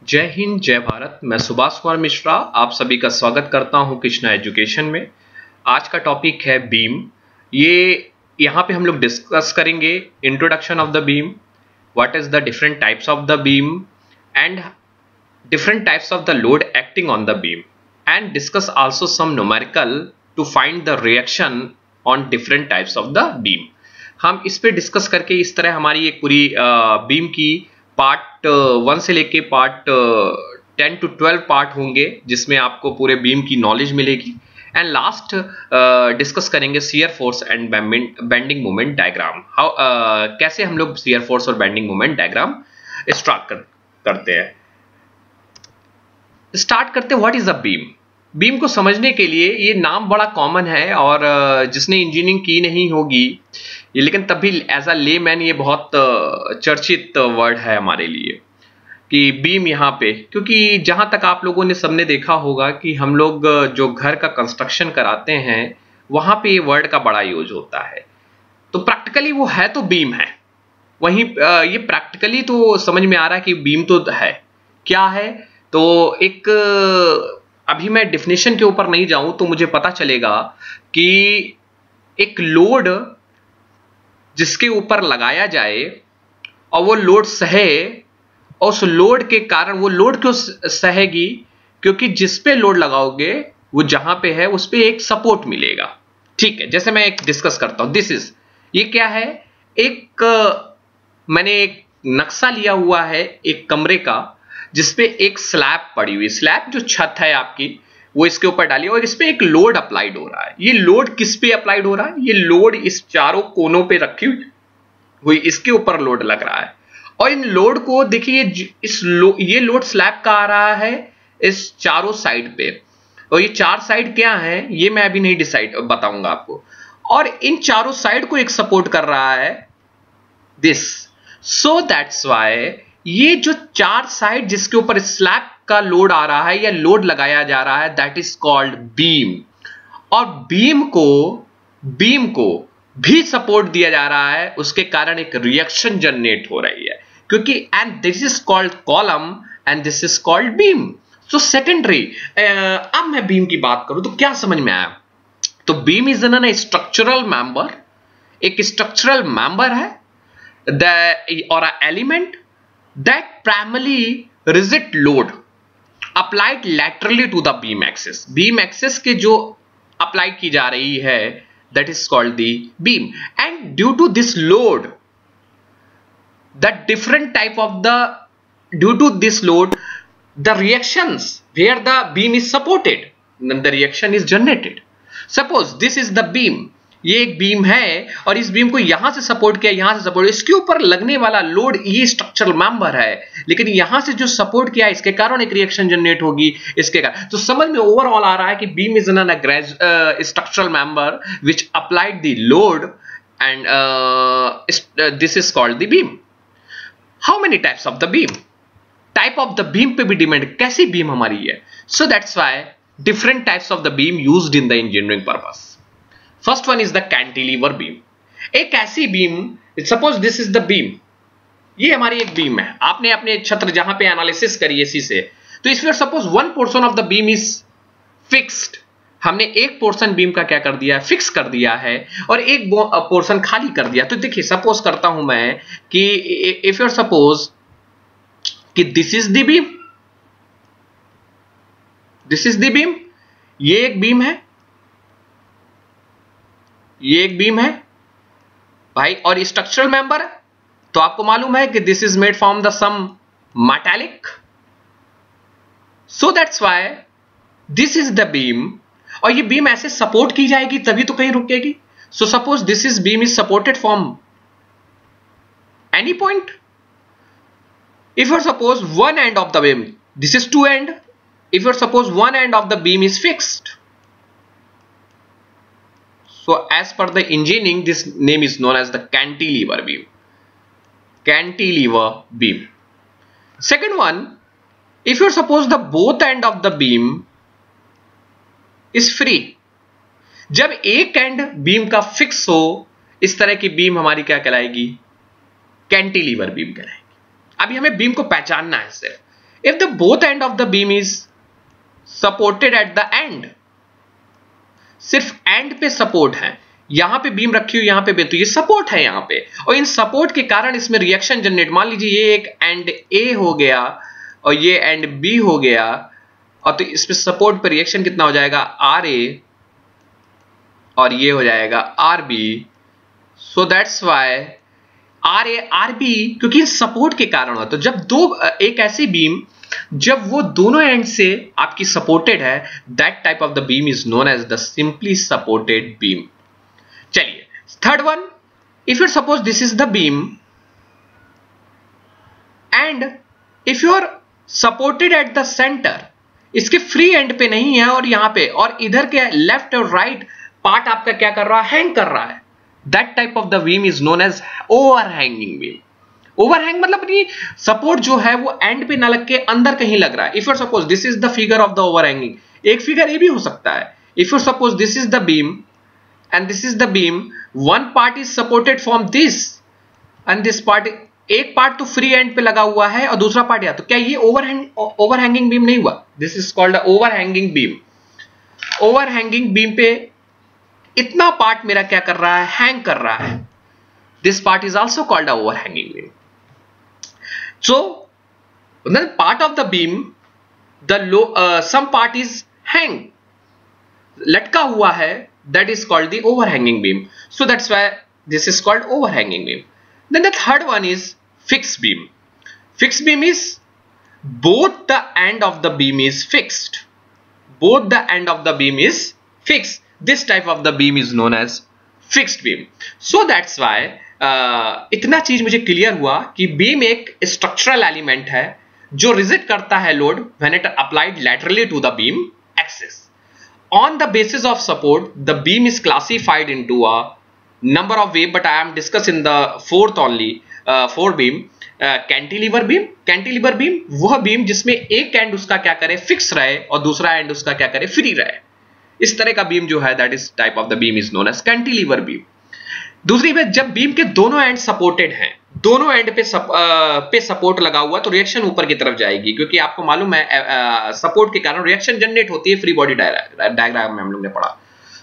जय हिंद, जय भारत। मैं सुभाष कुमार मिश्रा आप सभी का स्वागत करता हूं कृष्णा एजुकेशन में। आज का टॉपिक है बीम। यहाँ पे हम लोग डिस्कस करेंगे introduction of the beam, what is the different types of the beam and different types of the load acting on the beam, and discuss also some numerical to find the reaction on different types of the beam। हम इस पे discuss करके इस तरह हमारी एक पूरी beam की पार्ट 1 से लेके पार्ट 10 to 12 पार्ट होंगे, जिसमें आपको पूरे बीम की नॉलेज मिलेगी। एंड लास्ट डिस्कस करेंगे shear force and bending moment diagram. कैसे हम लोग शियर फोर्स और बेंडिंग मोमेंट डायग्राम स्टार्ट करते हैं। स्टार्ट करते what is a beam. Beam को समझने के लिए ये नाम बड़ा कॉमन है और जिसने इंजीनियरिंग की नहीं होगी ये, लेकिन तब भी एज अ लेमैन ये बहुत चर्चित वर्ड है हमारे लिए कि बीम यहाँ पे, क्योंकि जहां तक आप लोगों ने सबने देखा होगा कि हम लोग जो घर का कंस्ट्रक्शन कराते हैं वहां पे ये वर्ड का बड़ा यूज होता है। तो प्रैक्टिकली वो है तो बीम है, वहीं ये प्रैक्टिकली तो समझ में आ रहा है कि बीम तो है। क्या है तो एक, अभी मैं डेफिनेशन के ऊपर नहीं जाऊं तो मुझे पता चलेगा कि एक लोड जिसके ऊपर लगाया जाए और वो लोड सहे, और उस लोड के कारण, वो लोड क्यों सहेगी, क्योंकि जिस पे लोड लगाओगे वो जहां पे है उस पे एक सपोर्ट मिलेगा। ठीक है, जैसे मैं एक डिस्कस करता हूं। दिस इज, ये क्या है, मैंने एक नक्शा लिया हुआ है एक कमरे का जिसपे एक स्लैब पड़ी हुई, स्लैब जो छत है आपकी वो इसके ऊपर डाली और इस पे एक लोड अप्लाइड हो रहा है। ये लोड किस पे अप्लाइड हो रहा है, ये लोड इस चारों कोनों पे रखी हुई इसके ऊपर लोड लग रहा है। और इन लोड को देखिए, ये लोड स्लैब का आ रहा है इस चारों साइड पे, और ये चार साइड क्या है ये मैं अभी नहीं डिसाइड बताऊंगा आपको। और इन चारों साइड को एक सपोर्ट कर रहा है दिस, सो दैट्स वाई ये जो चार साइड जिसके ऊपर स्लैब का लोड आ रहा है या लोड लगाया जा रहा है, दैट इज कॉल्ड बीम। और बीम को भी सपोर्ट दिया जा रहा है, उसके कारण एक रिएक्शन जनरेट हो रही है, क्योंकि and this is called column and this is called beam. So secondary, अब मैं बीम की बात करूं तो क्या समझ में आया, तो beam is an structural member, एक स्ट्रक्चरल मेंबर है और element that primarily resist load applied laterally to the beam axis। beam axis के जो अप्लाई की जा रही है that is called the beam, and due to this load due to this load the reactions where the beam is supported, then the reaction is generated। suppose this is the beam, ये एक beam है और इस beam को यहां से support किया, यहां से सपोर्ट, इसके ऊपर लगने वाला लोड ये स्ट्रक्चरल मेंबर है, लेकिन यहां से जो सपोर्ट किया इसके कारण एक रिएक्शन जनरेट होगी इसके कारण। तो समझ में ओवरऑल आ रहा है कि beam is an structural member which applied the load and this is called the beam. How many types of the beam, type of the beam पे भी डिपेंड कैसी बीम हमारी है। सो that's Y different types of the beam used in the engineering purpose. First one is the cantilever beam. एक ऐसी beam, suppose this is the beam, ये हमारी एक बीम है, आपने अपने छत्र जहां पे एनालिसिस करी इसी से, तो इसमें suppose one portion of the beam is fixed, हमने एक पोर्शन बीम का क्या कर दिया, फिक्स कर दिया है, और एक पोर्शन खाली कर दिया। तो देखिए सपोज करता हूं मैं कि इफ यू सपोज कि this is the beam, this is the beam, ये एक बीम है, ये एक बीम है भाई, और स्ट्रक्चरल मेंबर है, तो आपको मालूम है कि this is made from the some metallic, so that's why this is the beam. और ये बीम ऐसे सपोर्ट की जाएगी तभी तो कहीं रुकेगी। So suppose this is beam is supported from any point. If you suppose one end of the beam, this is two end, if you suppose one end of the beam is fixed, so as per the engineering this name is known as the cantilever beam, cantilever beam। second one, if you suppose the both end of the beam is free, जब एक and beam का fix हो इस तरह की beam हमारी क्या कहलाएगी, कैंटिलीवर बीम कहलाएगी। अभी हमें बीम को पहचानना है सिर्फ, if the both and of the beam is supported at the end, सिर्फ एंड पे सपोर्ट है, यहां पे बीम रखी हुई, यहां पे भी, तो ये सपोर्ट है यहां पे, और इन सपोर्ट के कारण इसमें रिएक्शन जनरेट, मान लीजिए ये एक एंड ए हो गया और ये एंड बी हो गया, और तो इसमें सपोर्ट पे रिएक्शन कितना हो जाएगा, आर ए, और ये हो जाएगा R B. So that's why R A R B, क्योंकि सपोर्ट के कारण हो। तो जब दो, एक ऐसी बीम जब वो दोनों एंड से आपकी सपोर्टेड है, that type of the beam is known as the simply supported beam. चलिए third one, if you suppose this is the beam and if you are supported at the centre, इसके free end पे नहीं है और यहां पे, और इधर के लेफ्ट और राइट पार्ट आपका क्या कर रहा है, हैंग कर रहा है, that type of the beam is known as overhanging beam. Overhang मतलब कि सपोर्ट जो है वो एंड पे ना लग के अंदर कहीं लग रहा है। If you suppose this is the figure of the overhanging, एक फिगर ये भी हो सकता है, if you suppose this is the beam and this is the beam, one part is supported from this and this part, एक part तो free end पे लगा हुआ है और दूसरा पार्ट यहाँ, तो क्या ये ओवरहैंगिंग बीम नहीं हुआ? This is called overhanging beam. Overhanging beam पे इतना पार्ट मेरा क्या कर रहा है, हैंग कर रहा है, this part is also called overhanging beam. So part of the beam, the some part is hang, लटका हुआ है, that is called the overhanging beam. So that's why this is called overhanging beam. Then the third one is fixed beam. Fixed beam is both the end of the beam is fixed. Both the end of the beam is fixed. This type of the beam is known as fixed beam. So that's why इतना चीज मुझे clear हुआ कि beam एक structural element है जो rigid करता है load when it applied laterally to the beam axis. On the basis of support, the beam is classified into a number of ways, but I am discussing the fourth only, four beam. Cantilever beam, cantilever beam वह beam जिसमें एक and उसका क्या करे, fix रहे, और दूसरा and उसका क्या करे, फ्री रहे। इस तरह का बीम जो है, that is type of the beam is known as cantilever beam. दूसरी बात, जब बीम के दोनों एंड सपोर्टेड हैं, दोनों एंड पे सपोर्ट लगा हुआ, तो रिएक्शन ऊपर की तरफ जाएगी, क्योंकि आपको मालूम है सपोर्ट के कारण रिएक्शन जनरेट होती है, फ्री बॉडी डायग्राम में हम लोग ने पढ़ा।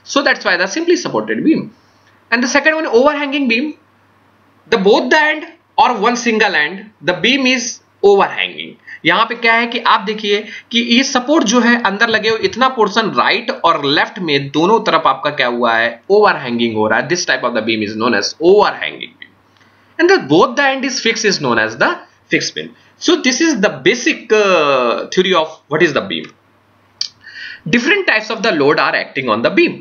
So that's why the simply supported beam. And the second one, overhanging beam, the both the end और one single end, the beam is overhanging. यहां पे क्या है कि आप देखिए कि ये सपोर्ट जो है अंदर लगे हुए, इतना पोर्शन राइट और लेफ्ट में दोनों तरफ आपका क्या हुआ है, ओवरहैंगिंग हो रहा है। This type of the beam is known as overhanging beam. And both the end is fixed is known as the fixed beam. So this is the basic theory of what is the beam. Different types of the load are acting on the beam.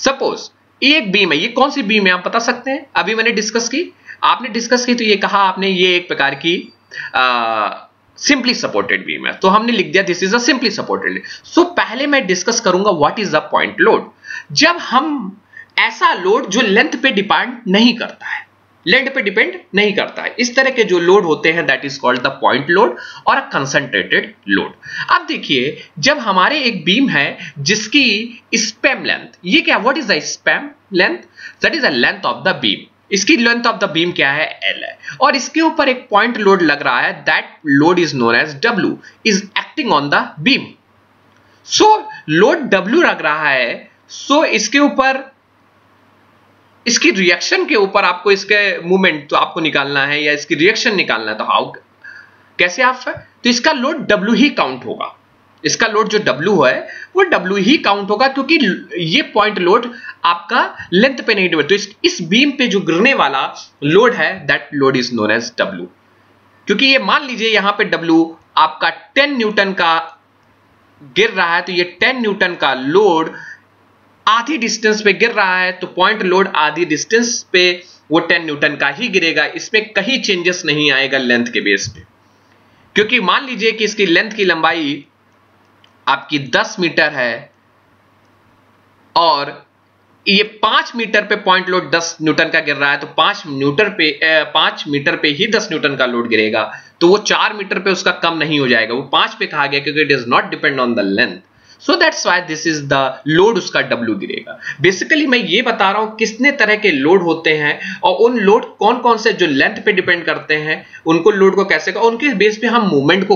Suppose ये एक beam है, ये कौन सी beam है आप बता सकते हैं? अभी मैंने डिस्कस की, आपने डिस्कस की तो ये कहा आपने ये एक प्रकार की सिंपली सपोर्टेड बीम है, तो हमने लिख दिया this is a simply supported. So पहले मैं डिस्कस करूंगा what is the point load. जब हम ऐसा लोड जो लेंथ पे डिपेंड नहीं करता है, लेंथ पे डिपेंड नहीं करता है, इस तरह के जो लोड होते हैं, that is called the point load और अ कंसंट्रेटेड लोड। अब देखिए, जब हमारे एक बीम है जिसकी स्पैम लेंथ, ये क्या, what is the spam length, that is the length of the beam. इसकी लेंथ ऑफ द बीम क्या है, एल है, और इसके ऊपर एक पॉइंट लोड लग रहा है, that load is known as W, is acting on the beam. So load W लग रहा है, सो इसके ऊपर, इसकी रिएक्शन के ऊपर आपको इसके मूवमेंट तो आपको निकालना है, या इसकी रिएक्शन निकालना है, तो हाउ, कैसे आप, तो इसका लोड W ही काउंट होगा। इसका लोड जो W है वो W ही काउंट होगा, क्योंकि ये पॉइंट लोड आपका लेंथ पे नहीं डिपेंड। तो इस बीम पे जो गिरने वाला लोड है, that load is known as W। क्योंकि ये मान लीजिए यहां पे W आपका 10 न्यूटन का गिर रहा है, तो ये 10 न्यूटन का लोड आधी डिस्टेंस पे गिर रहा है, तो पॉइंट लोड आधी डिस्टेंस पे वो 10 न्यूटन का ही गिरेगा, इसमें कहीं चेंजेस नहीं आएगा लेंथ के बेस पे। क्योंकि मान लीजिए कि इसकी लेंथ की लंबाई आपकी 10 मीटर है और ये 5 मीटर पे पॉइंट लोड 10 न्यूटन का गिर रहा है, तो 5 मीटर पे ही 10 न्यूटन का लोड गिरेगा, तो वो 4 मीटर पे उसका कम नहीं हो जाएगा, वो 5 पे कहा गया, क्योंकि it is not depend on the length. So that's why this is the load उसका W गिरेगा। बेसिकली मैं ये बता रहा हूं कितने तरह के लोड होते हैं, और उन लोड कौन कौन से जो लेंथ पे डिपेंड करते हैं, उनको लोड को कैसे, उनके बेस पे हम मूवमेंट को